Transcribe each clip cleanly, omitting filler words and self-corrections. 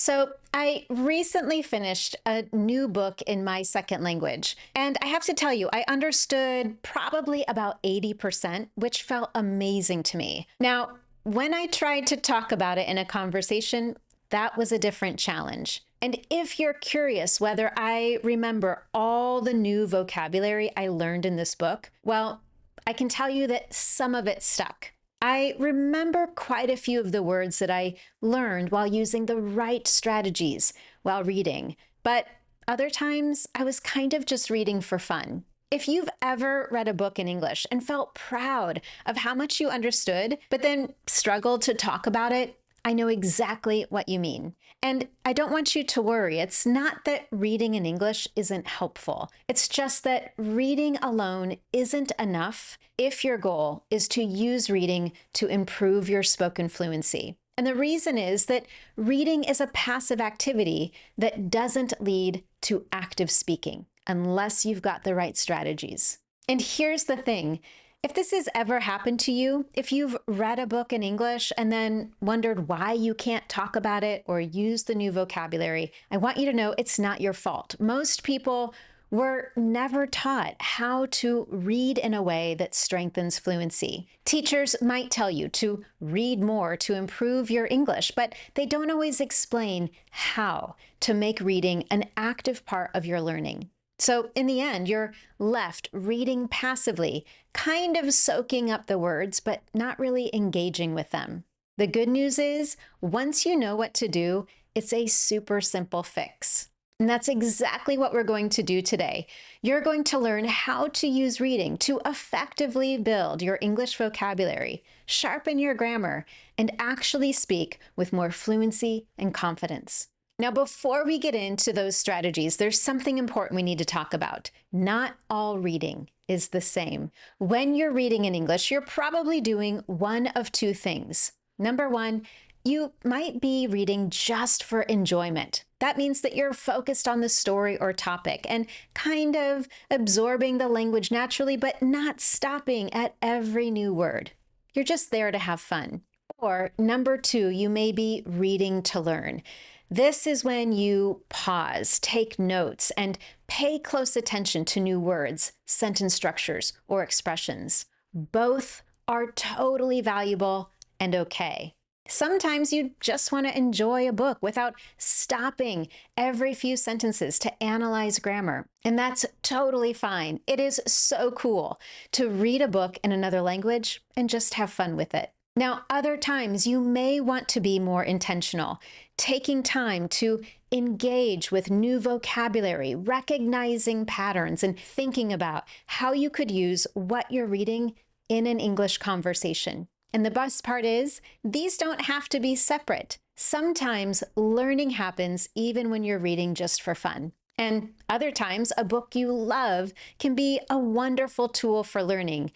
So, I recently finished a new book in my second language. And I have to tell you, I understood probably about 80%, which felt amazing to me. Now, when I tried to talk about it in a conversation, that was a different challenge. And if you're curious whether I remember all the new vocabulary I learned in this book, well, I can tell you that some of it stuck. I remember quite a few of the words that I learned while using the right strategies while reading, but other times I was kind of just reading for fun. If you've ever read a book in English and felt proud of how much you understood, but then struggled to talk about it, I know exactly what you mean. And I don't want you to worry. It's not that reading in English isn't helpful. It's just that reading alone isn't enough if your goal is to use reading to improve your spoken fluency. And the reason is that reading is a passive activity that doesn't lead to active speaking unless you've got the right strategies. And here's the thing. If this has ever happened to you, if you've read a book in English and then wondered why you can't talk about it or use the new vocabulary, I want you to know it's not your fault. Most people were never taught how to read in a way that strengthens fluency. Teachers might tell you to read more to improve your English, but they don't always explain how to make reading an active part of your learning. So in the end, you're left reading passively, kind of soaking up the words, but not really engaging with them. The good news is, once you know what to do, it's a super simple fix. And that's exactly what we're going to do today. You're going to learn how to use reading to effectively build your English vocabulary, sharpen your grammar, and actually speak with more fluency and confidence. Now, before we get into those strategies, there's something important we need to talk about. Not all reading is the same. When you're reading in English, you're probably doing one of two things. Number one, you might be reading just for enjoyment. That means that you're focused on the story or topic and kind of absorbing the language naturally, but not stopping at every new word. You're just there to have fun. Or number two, you may be reading to learn. This is when you pause, take notes, and pay close attention to new words, sentence structures, or expressions. Both are totally valuable and okay. Sometimes you just want to enjoy a book without stopping every few sentences to analyze grammar, and that's totally fine. It is so cool to read a book in another language and just have fun with it. Now, other times you may want to be more intentional, taking time to engage with new vocabulary, recognizing patterns, and thinking about how you could use what you're reading in an English conversation. And the best part is, these don't have to be separate. Sometimes learning happens even when you're reading just for fun. And other times, a book you love can be a wonderful tool for learning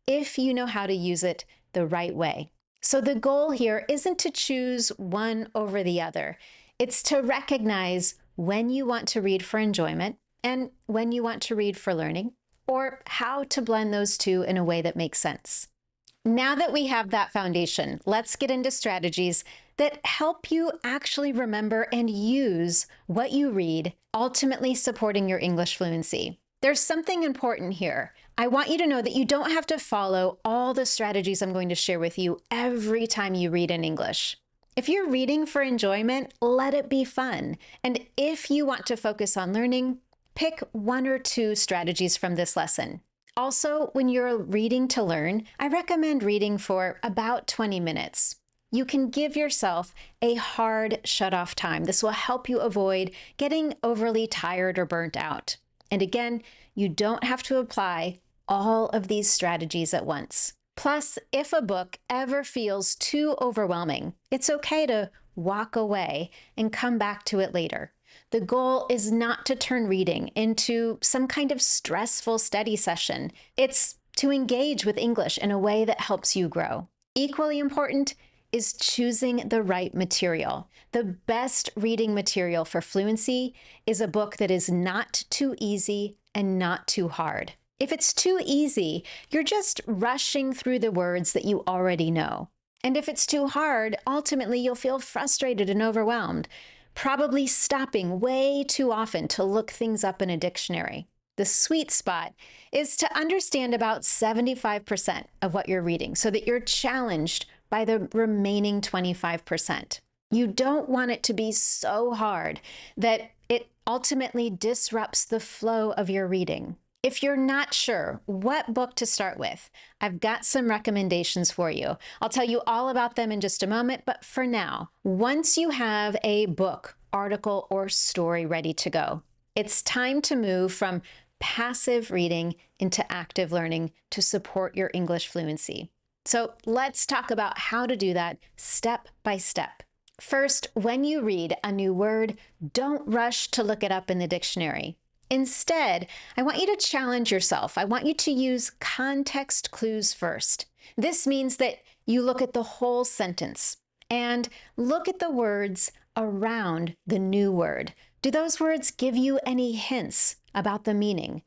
if you know how to use it the right way. So the goal here isn't to choose one over the other. It's to recognize when you want to read for enjoyment and when you want to read for learning, or how to blend those two in a way that makes sense. Now that we have that foundation, let's get into strategies that help you actually remember and use what you read, ultimately supporting your English fluency. There's something important here. I want you to know that you don't have to follow all the strategies I'm going to share with you every time you read in English. If you're reading for enjoyment, let it be fun. And if you want to focus on learning, pick one or two strategies from this lesson. Also, when you're reading to learn, I recommend reading for about 20 minutes. You can give yourself a hard shut-off time. This will help you avoid getting overly tired or burnt out. And again, you don't have to apply all of these strategies at once. Plus, if a book ever feels too overwhelming, it's okay to walk away and come back to it later. The goal is not to turn reading into some kind of stressful study session. It's to engage with English in a way that helps you grow. Equally important is choosing the right material. The best reading material for fluency is a book that is not too easy and not too hard. If it's too easy, you're just rushing through the words that you already know. And if it's too hard, ultimately you'll feel frustrated and overwhelmed. probably stopping way too often to look things up in a dictionary. The sweet spot is to understand about 75% of what you're reading so that you're challenged by the remaining 25%. You don't want it to be so hard that it ultimately disrupts the flow of your reading. If you're not sure what book to start with, I've got some recommendations for you. I'll tell you all about them in just a moment, but for now, once you have a book, article, or story ready to go, it's time to move from passive reading into active learning to support your English fluency. So let's talk about how to do that step by step. First, when you read a new word, don't rush to look it up in the dictionary. Instead, I want you to challenge yourself. I want you to use context clues first. This means that you look at the whole sentence and look at the words around the new word. Do those words give you any hints about the meaning?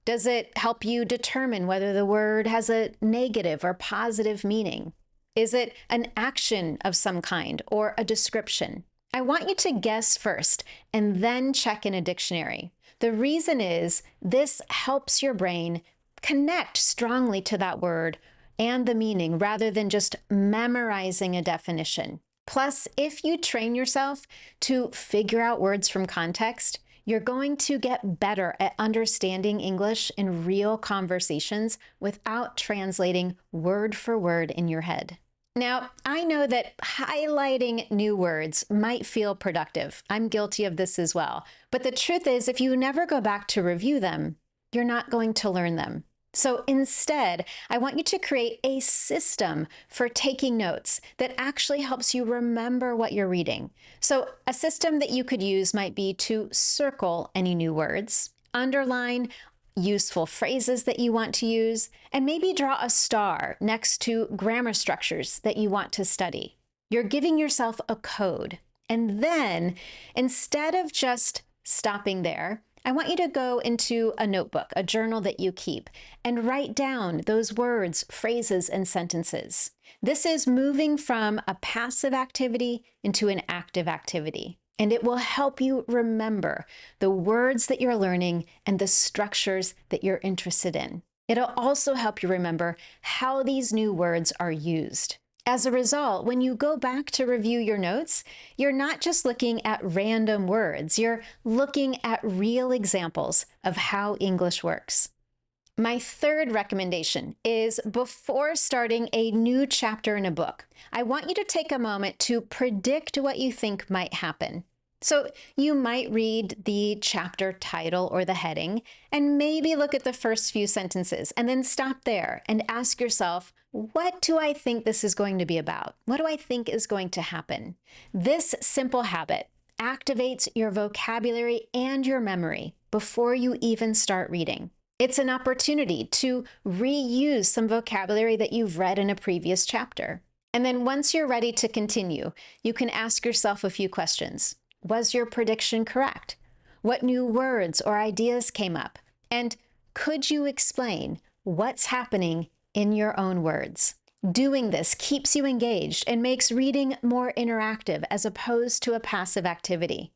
Does it help you determine whether the word has a negative or positive meaning? Is it an action of some kind or a description? I want you to guess first and then check in a dictionary. The reason is this helps your brain connect strongly to that word and the meaning rather than just memorizing a definition. Plus, if you train yourself to figure out words from context, you're going to get better at understanding English in real conversations without translating word for word in your head. Now, I know that highlighting new words might feel productive. I'm guilty of this as well. But the truth is, if you never go back to review them, you're not going to learn them. So instead, I want you to create a system for taking notes that actually helps you remember what you're reading. So a system that you could use might be to circle any new words, underline useful phrases that you want to use, and maybe draw a star next to grammar structures that you want to study. You're giving yourself a code. And then, instead of just stopping there, I want you to go into a notebook, a journal that you keep, and write down those words, phrases, and sentences. This is moving from a passive activity into an active activity. And it will help you remember the words that you're learning and the structures that you're interested in. It'll also help you remember how these new words are used. As a result, when you go back to review your notes, you're not just looking at random words, you're looking at real examples of how English works. My third recommendation is before starting a new chapter in a book, I want you to take a moment to predict what you think might happen. So you might read the chapter title or the heading and maybe look at the first few sentences and then stop there and ask yourself, what do I think this is going to be about? What do I think is going to happen? This simple habit activates your vocabulary and your memory before you even start reading. It's an opportunity to reuse some vocabulary that you've read in a previous chapter. And then once you're ready to continue, you can ask yourself a few questions. Was your prediction correct? What new words or ideas came up? And could you explain what's happening in your own words? Doing this keeps you engaged and makes reading more interactive as opposed to a passive activity.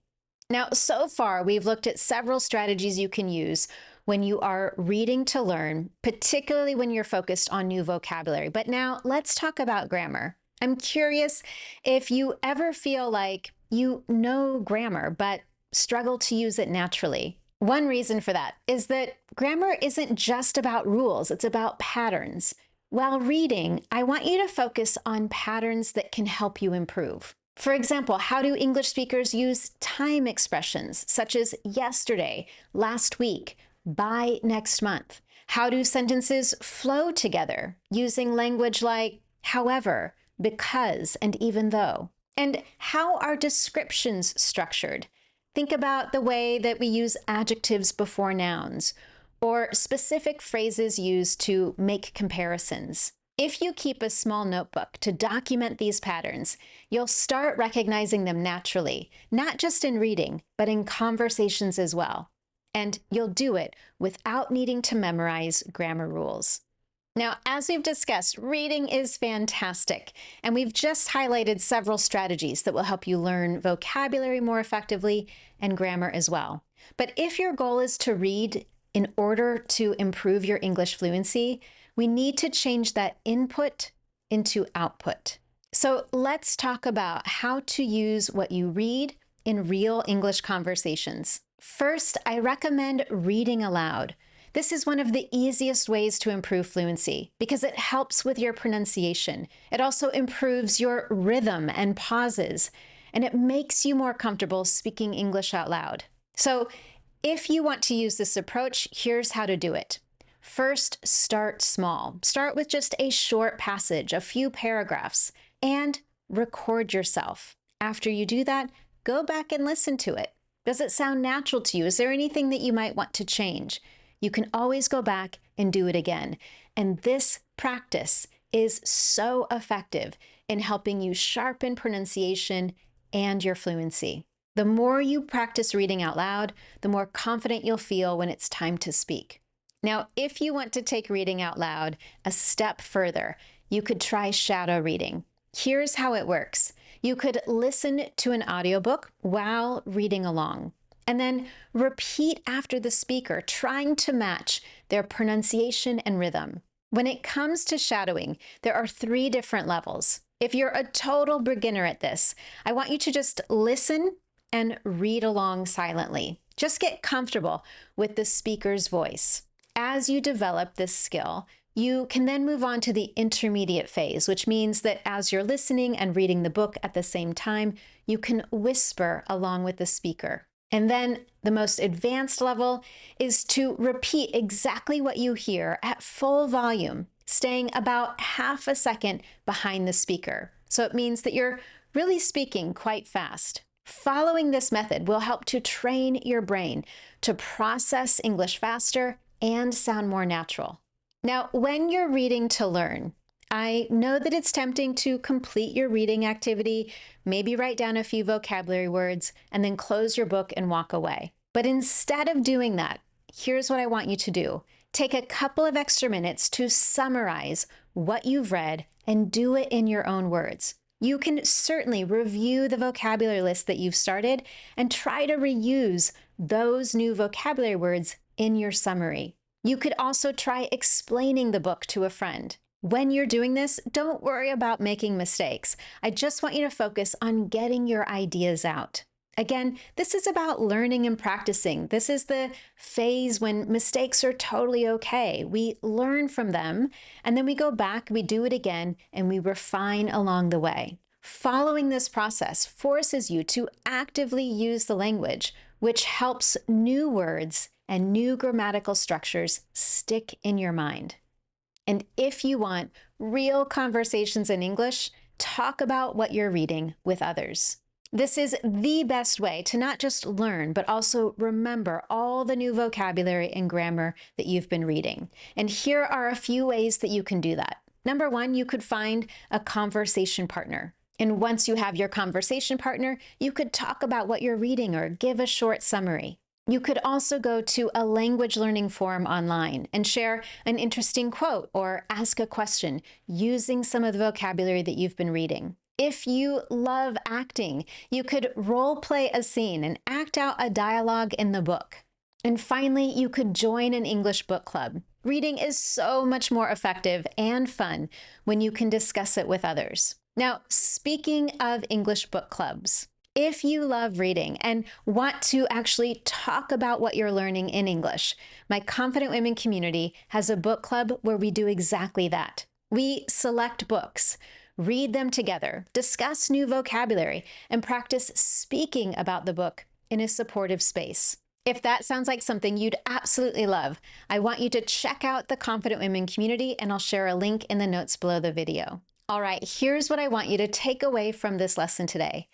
Now, so far, we've looked at several strategies you can use when you are reading to learn, particularly when you're focused on new vocabulary. But now let's talk about grammar. I'm curious if you ever feel like you know grammar, but struggle to use it naturally. One reason for that is that grammar isn't just about rules, it's about patterns. While reading, I want you to focus on patterns that can help you improve. For example, how do English speakers use time expressions such as yesterday, last week, by next month? How do sentences flow together using language like however, because, and even though? And how are descriptions structured? Think about the way that we use adjectives before nouns, or specific phrases used to make comparisons. If you keep a small notebook to document these patterns, you'll start recognizing them naturally, not just in reading, but in conversations as well. And you'll do it without needing to memorize grammar rules. Now, as we've discussed, reading is fantastic, and we've just highlighted several strategies that will help you learn vocabulary more effectively and grammar as well. But if your goal is to read in order to improve your English fluency, we need to change that input into output. So let's talk about how to use what you read in real English conversations. First, I recommend reading aloud. This is one of the easiest ways to improve fluency because it helps with your pronunciation. It also improves your rhythm and pauses, and it makes you more comfortable speaking English out loud. So if you want to use this approach, here's how to do it. First, start small. Start with just a short passage, a few paragraphs, and record yourself. After you do that, go back and listen to it. Does it sound natural to you? Is there anything that you might want to change? You can always go back and do it again. And this practice is so effective in helping you sharpen pronunciation and your fluency. The more you practice reading out loud, the more confident you'll feel when it's time to speak. Now, if you want to take reading out loud a step further, you could try shadow reading. Here's how it works. You could listen to an audiobook while reading along, and then repeat after the speaker, trying to match their pronunciation and rhythm. When it comes to shadowing, there are 3 different levels. If you're a total beginner at this, I want you to just listen and read along silently. Just get comfortable with the speaker's voice. As you develop this skill, you can then move on to the intermediate phase, which means that as you're listening and reading the book at the same time, you can whisper along with the speaker. And then the most advanced level is to repeat exactly what you hear at full volume, staying about half a second behind the speaker. So it means that you're really speaking quite fast. Following this method will help to train your brain to process English faster and sound more natural. Now, when you're reading to learn, I know that it's tempting to complete your reading activity, maybe write down a few vocabulary words, and then close your book and walk away. But instead of doing that, here's what I want you to do. Take a couple of extra minutes to summarize what you've read and do it in your own words. You can certainly review the vocabulary list that you've started and try to reuse those new vocabulary words in your summary. You could also try explaining the book to a friend. When you're doing this, don't worry about making mistakes. I just want you to focus on getting your ideas out. Again, this is about learning and practicing. This is the phase when mistakes are totally okay. We learn from them, and then we go back, we do it again, and we refine along the way. Following this process forces you to actively use the language, which helps new words and new grammatical structures stick in your mind. And if you want real conversations in English, talk about what you're reading with others. This is the best way to not just learn, but also remember all the new vocabulary and grammar that you've been reading. And here are a few ways that you can do that. Number 1, you could find a conversation partner. And once you have your conversation partner, you could talk about what you're reading or give a short summary. You could also go to a language learning forum online and share an interesting quote or ask a question using some of the vocabulary that you've been reading. If you love acting, you could role play a scene and act out a dialogue in the book. And finally, you could join an English book club. Reading is so much more effective and fun when you can discuss it with others. Now, speaking of English book clubs, if you love reading and want to actually talk about what you're learning in English, my Confident Women community has a book club where we do exactly that. We select books, read them together, discuss new vocabulary, and practice speaking about the book in a supportive space. If that sounds like something you'd absolutely love, I want you to check out the Confident Women community, and I'll share a link in the notes below the video. All right, here's what I want you to take away from this lesson today.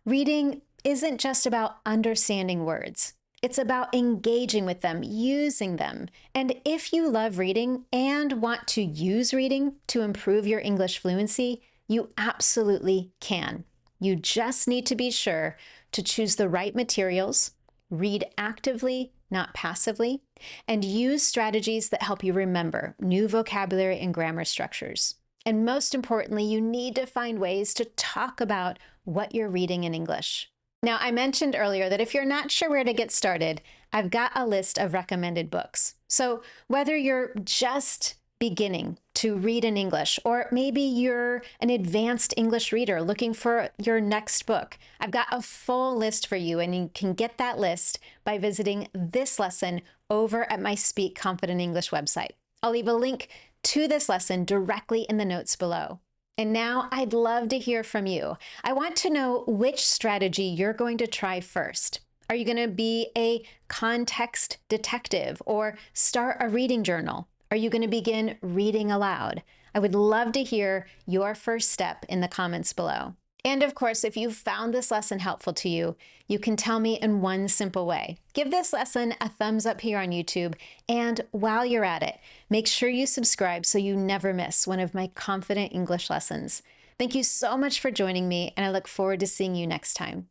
Reading isn't just about understanding words. It's about engaging with them, using them. And if you love reading and want to use reading to improve your English fluency, you absolutely can. You just need to be sure to choose the right materials, read actively, not passively, and use strategies that help you remember new vocabulary and grammar structures. And most importantly, you need to find ways to talk about what you're reading in English. Now, I mentioned earlier that if you're not sure where to get started, I've got a list of recommended books. So whether you're just beginning to read in English, or maybe you're an advanced English reader looking for your next book, I've got a full list for you, and you can get that list by visiting this lesson over at my Speak Confident English website. I'll leave a link to this lesson directly in the notes below. And now I'd love to hear from you. I want to know which strategy you're going to try first. Are you going to be a context detective or start a reading journal? Are you going to begin reading aloud? I would love to hear your first step in the comments below. And of course, if you found this lesson helpful to you, you can tell me in one simple way. Give this lesson a thumbs up here on YouTube, and while you're at it, make sure you subscribe so you never miss one of my confident English lessons. Thank you so much for joining me, and I look forward to seeing you next time.